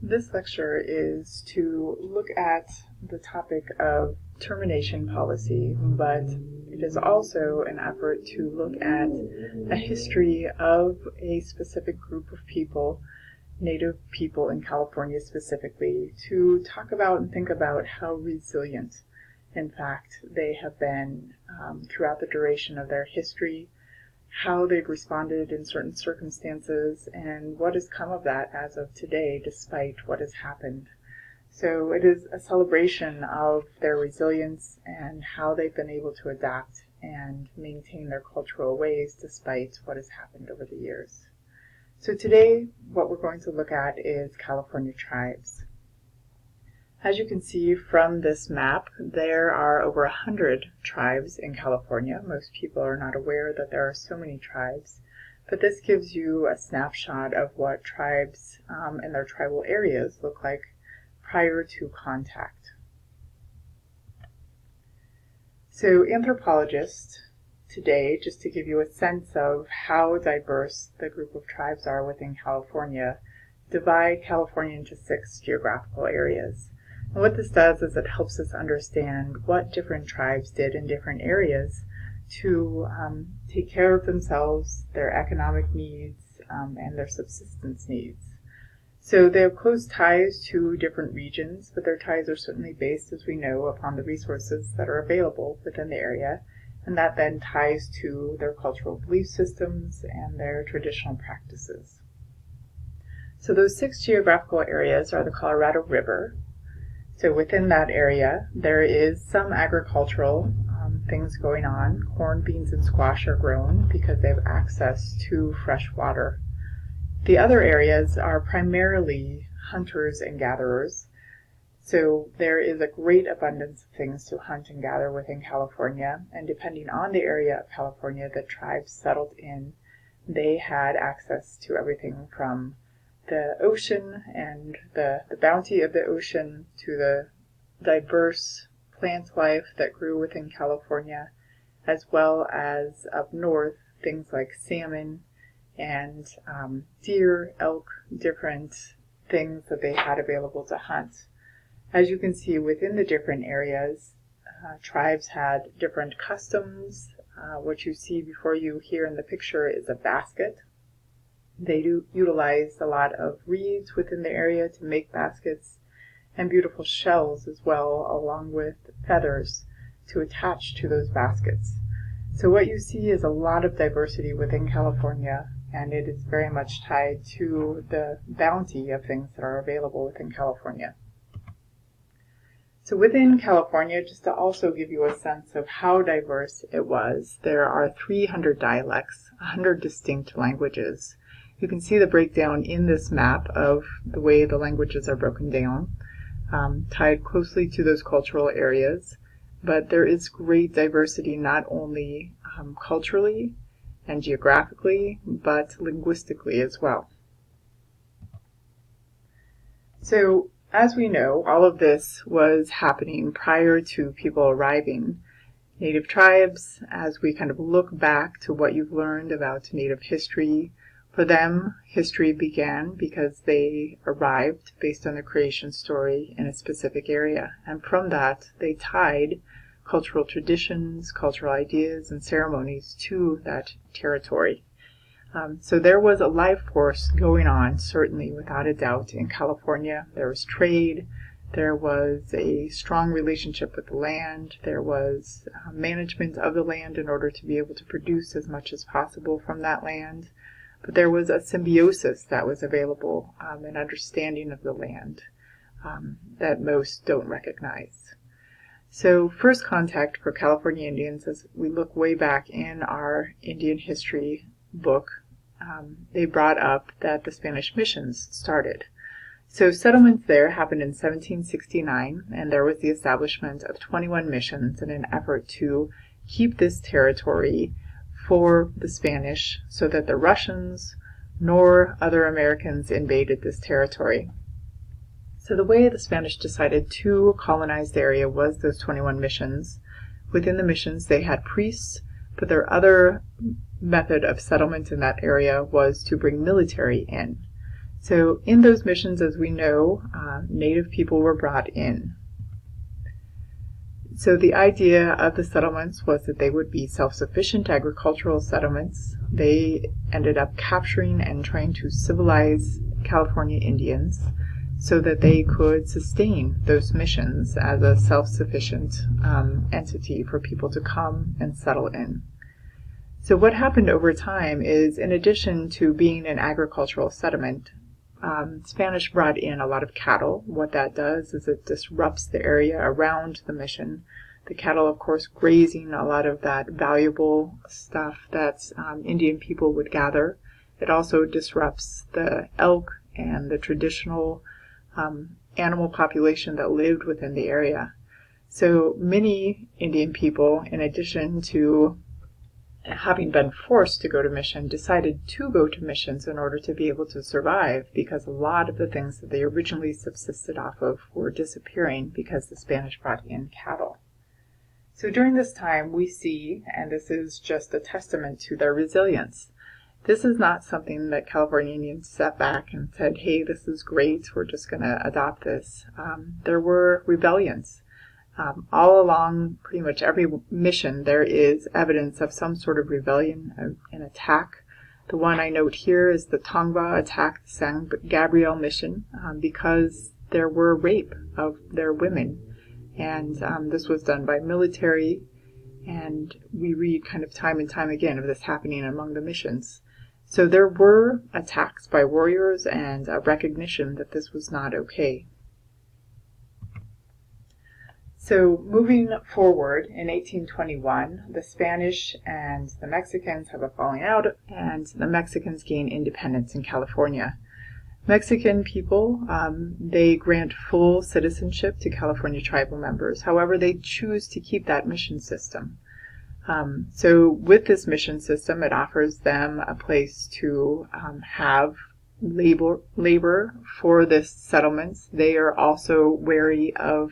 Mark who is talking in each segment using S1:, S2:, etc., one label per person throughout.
S1: This lecture is to look at the topic of termination policy, but it is also an effort to look at a history of a specific group of people, Native people in California specifically, to talk about and think about how resilient, in fact, they have been throughout the duration of their history, how they've responded in certain circumstances, and what has come of that as of today, despite what has happened. So it is a celebration of their resilience and how they've been able to adapt and maintain their cultural ways despite what has happened over the years. So today, what we're going to look at is California tribes. As you can see from this map, there are over 100 tribes in California. Most people are not aware that there are so many tribes, but this gives you a snapshot of what tribes and their tribal areas look like prior to contact. So anthropologists today, just to give you a sense of how diverse the group of tribes are within California, divide California into 6 geographical areas. And what this does is it helps us understand what different tribes did in different areas to take care of themselves, their economic needs, and their subsistence needs. So they have close ties to different regions, but their ties are certainly based, as we know, upon the resources that are available within the area, and that then ties to their cultural belief systems and their traditional practices. So those 6 geographical areas are the Colorado River. So within that area, there is some agricultural things going on. Corn, beans, and squash are grown because they have access to fresh water. The other areas are primarily hunters and gatherers. So there is a great abundance of things to hunt and gather within California. And depending on the area of California that tribes settled in, they had access to everything from the ocean and the bounty of the ocean to the diverse plant life that grew within California, as well as up north, things like salmon and deer, elk, different things that they had available to hunt. As you can see within the different areas, tribes had different customs. What you see before you here in the picture is a basket. They do utilize a lot of reeds within the area to make baskets and beautiful shells as well, along with feathers to attach to those baskets. So what you see is a lot of diversity within California, and it is very much tied to the bounty of things that are available within California. So within California, just to also give you a sense of how diverse it was, there are 300 dialects, 100 distinct languages. You can see the breakdown in this map of the way the languages are broken down, tied closely to those cultural areas. But there is great diversity not only culturally and geographically, but linguistically as well. So, as we know, all of this was happening prior to people arriving. Native tribes, as we kind of look back to what you've learned about Native history, for them, history began because they arrived based on the creation story in a specific area. And from that, they tied cultural traditions, cultural ideas, and ceremonies to that territory. So there was a life force going on, certainly, without a doubt, in California. There was trade. There was a strong relationship with the land. There was management of the land in order to be able to produce as much as possible from that land. But there was a symbiosis that was available, an understanding of the land that most don't recognize. So first contact for California Indians, as we look way back in our Indian history book, they brought up that the Spanish missions started. So settlements there happened in 1769, and there was the establishment of 21 missions in an effort to keep this territory for the Spanish so that the Russians nor other Americans invaded this territory. So the way the Spanish decided to colonize the area was those 21 missions. Within the missions they had priests, but their other method of settlement in that area was to bring military in. So in those missions, as we know, Native people were brought in. So the idea of the settlements was that they would be self-sufficient agricultural settlements. They ended up capturing and trying to civilize California Indians so that they could sustain those missions as a self-sufficient entity for people to come and settle in. So what happened over time is, in addition to being an agricultural settlement, Spanish brought in a lot of cattle. What that does is it disrupts the area around the mission. The cattle, of course, grazing a lot of that valuable stuff that Indian people would gather. It also disrupts the elk and the traditional animal population that lived within the area. So many Indian people, in addition to having been forced to go to mission, decided to go to missions in order to be able to survive, because a lot of the things that they originally subsisted off of were disappearing because the Spanish brought in cattle. So during this time we see, and this is just a testament to their resilience, this is not something that California Indians sat back and said, hey, this is great, we're just going to adopt this. There were rebellions. All along pretty much every mission, there is evidence of some sort of rebellion, an attack. The one I note here is the Tongva attacked the San Gabriel mission because there were rape of their women. And this was done by military, and we read kind of time and time again of this happening among the missions. So there were attacks by warriors and a recognition that this was not okay. So moving forward, in 1821, the Spanish and the Mexicans have a falling out, and the Mexicans gain independence in California. Mexican people, they grant full citizenship to California tribal members. However, they choose to keep that mission system. So with this mission system, it offers them a place to have labor for this settlements. They are also wary of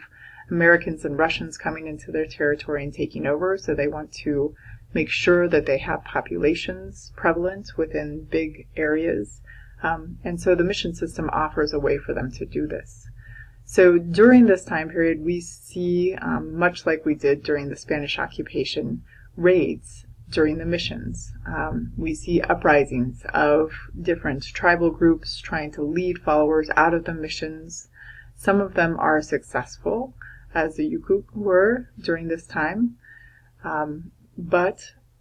S1: Americans and Russians coming into their territory and taking over, so they want to make sure that they have populations prevalent within big areas. And so the mission system offers a way for them to do this. So during this time period, we see, much like we did during the Spanish occupation, raids during the missions. We see uprisings of different tribal groups trying to lead followers out of the missions. Some of them are successful, as the Yukuk were during this time. But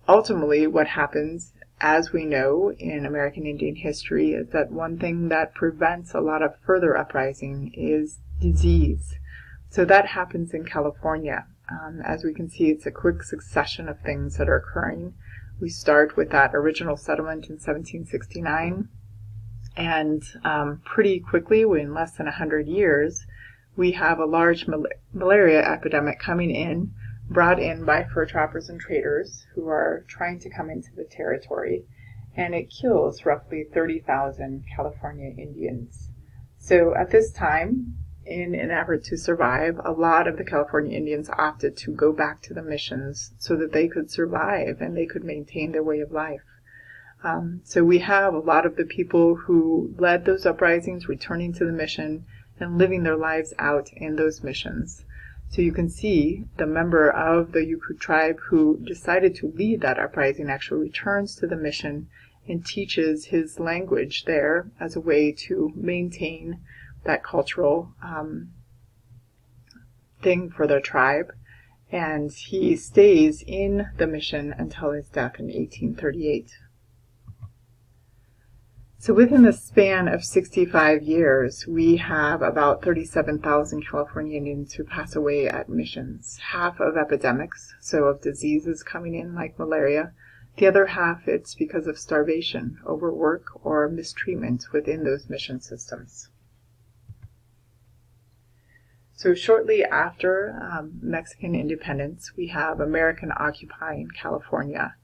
S1: ultimately what happens, as we know in American Indian history, is that one thing that prevents a lot of further uprising is disease. So that happens in California. As we can see, it's a quick succession of things that are occurring. We start with that original settlement in 1769, and pretty quickly, in less than 100 years, we have a large malaria epidemic coming in, brought in by fur trappers and traders who are trying to come into the territory, and it kills roughly 30,000 California Indians. So at this time, in an effort to survive, a lot of the California Indians opted to go back to the missions so that they could survive and they could maintain their way of life. So we have a lot of the people who led those uprisings returning to the mission and living their lives out in those missions. So you can see the member of the Yukuk tribe who decided to lead that uprising actually returns to the mission and teaches his language there as a way to maintain that cultural thing for their tribe. And he stays in the mission until his death in 1838. So within the span of 65 years, we have about 37,000 California Indians who pass away at missions. Half of epidemics, so of diseases coming in like malaria. The other half, it's because of starvation, overwork, or mistreatment within those mission systems. So shortly after Mexican independence, we have American occupying California.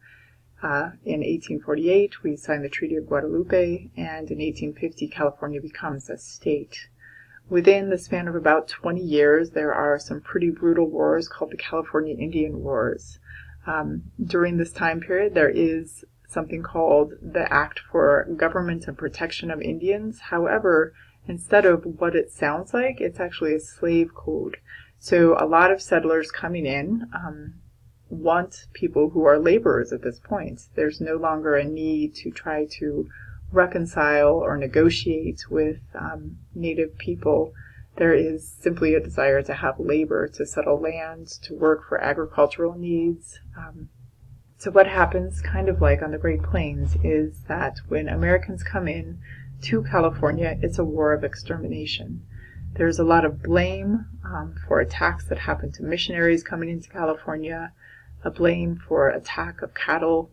S1: In 1848, we signed the Treaty of Guadalupe, and in 1850, California becomes a state. Within the span of about 20 years, there are some pretty brutal wars called the California Indian Wars. During this time period, there is something called the Act for Government and Protection of Indians. However, instead of what it sounds like, it's actually a slave code. So a lot of settlers coming in want people who are laborers at this point. There's no longer a need to try to reconcile or negotiate with native people. There is simply a desire to have labor, to settle land, to work for agricultural needs. So what happens, kind of like on the Great Plains, is that when Americans come in to California, it's a war of extermination. There's a lot of blame for attacks that happen to missionaries coming into California, a blame for attack of cattle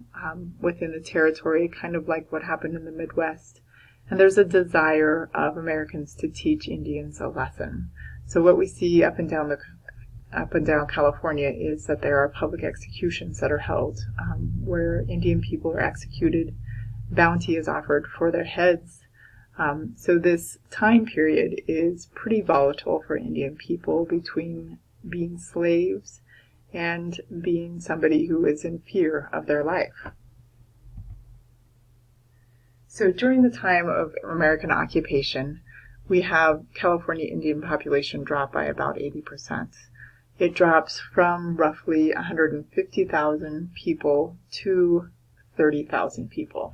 S1: within the territory, kind of like what happened in the Midwest. And there's a desire of Americans to teach Indians a lesson. So what we see up and down California is that there are public executions that are held where Indian people are executed. Bounty is offered for their heads. So this time period is pretty volatile for Indian people, between being slaves and being somebody who is in fear of their life. So during the time of American occupation, we have California Indian population drop by about 80%. It drops from roughly 150,000 people to 30,000 people,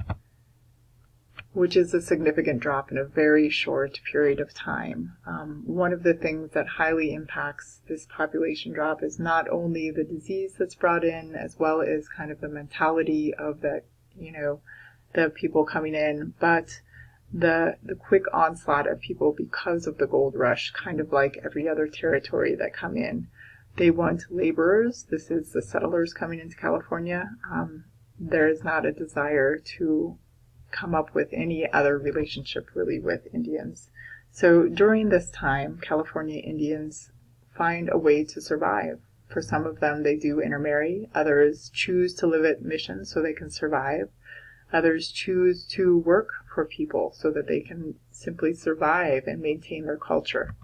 S1: which is a significant drop in a very short period of time. One of the things that highly impacts this population drop is not only the disease that's brought in, as well as kind of the mentality of the people coming in, but the quick onslaught of people because of the gold rush, kind of like every other territory that come in. They want laborers. This is the settlers coming into California. There is not a desire to come up with any other relationship really with Indians. So during this time, California Indians find a way to survive. For some of them, they do intermarry. Others choose to live at missions so they can survive. Others choose to work for people so that they can simply survive and maintain their culture.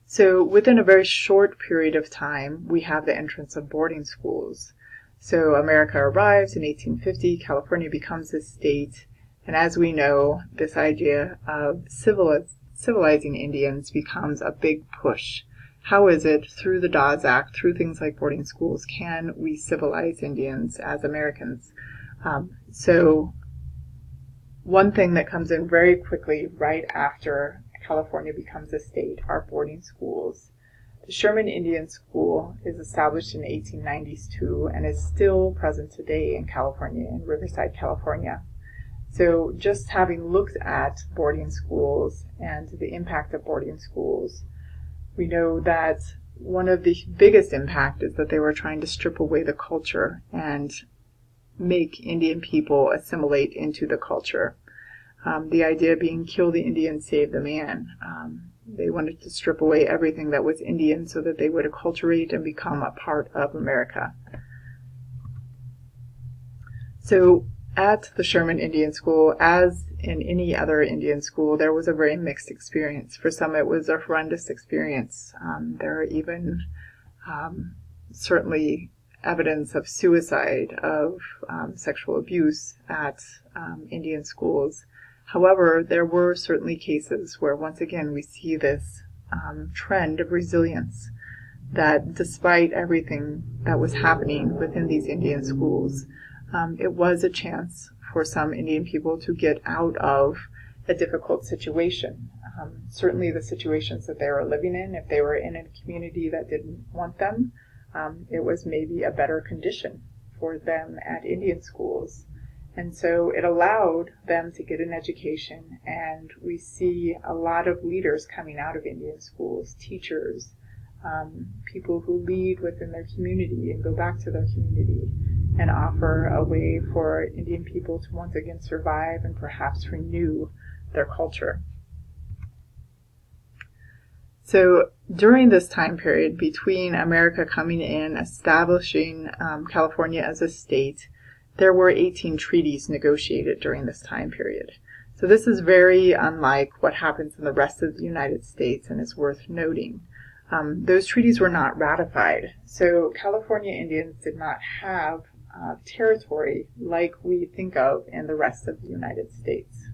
S1: So within a very short period of time, we have the entrance of boarding schools. So America arrives in 1850, California becomes a state, and as we know, this idea of civilizing Indians becomes a big push. How is it, through the Dawes Act, through things like boarding schools, can we civilize Indians as Americans? So one thing that comes in very quickly right after California becomes a state are boarding schools. The Sherman Indian School is established in 1892 and is still present today in California, in Riverside, California. So just having looked at boarding schools and the impact of boarding schools, we know that one of the biggest impact is that they were trying to strip away the culture and make Indian people assimilate into the culture. The idea being kill the Indian, save the man. They wanted to strip away everything that was Indian so that they would acculturate and become a part of America. So at the Sherman Indian School, as in any other Indian school, there was a very mixed experience. For some, it was a horrendous experience. There are even certainly evidence of suicide, of sexual abuse at Indian schools. However, there were certainly cases where, once again, we see this trend of resilience, that despite everything that was happening within these Indian schools, it was a chance for some Indian people to get out of a difficult situation. Certainly the situations that they were living in, if they were in a community that didn't want them, it was maybe a better condition for them at Indian schools. And so it allowed them to get an education, and we see a lot of leaders coming out of Indian schools, teachers, people who lead within their community and go back to their community and offer a way for Indian people to once again survive and perhaps renew their culture. So during this time period between America coming in, establishing California as a state, there were 18 treaties negotiated during this time period. So this is very unlike what happens in the rest of the United States, and is worth noting. Those treaties were not ratified. So California Indians did not have territory like we think of in the rest of the United States.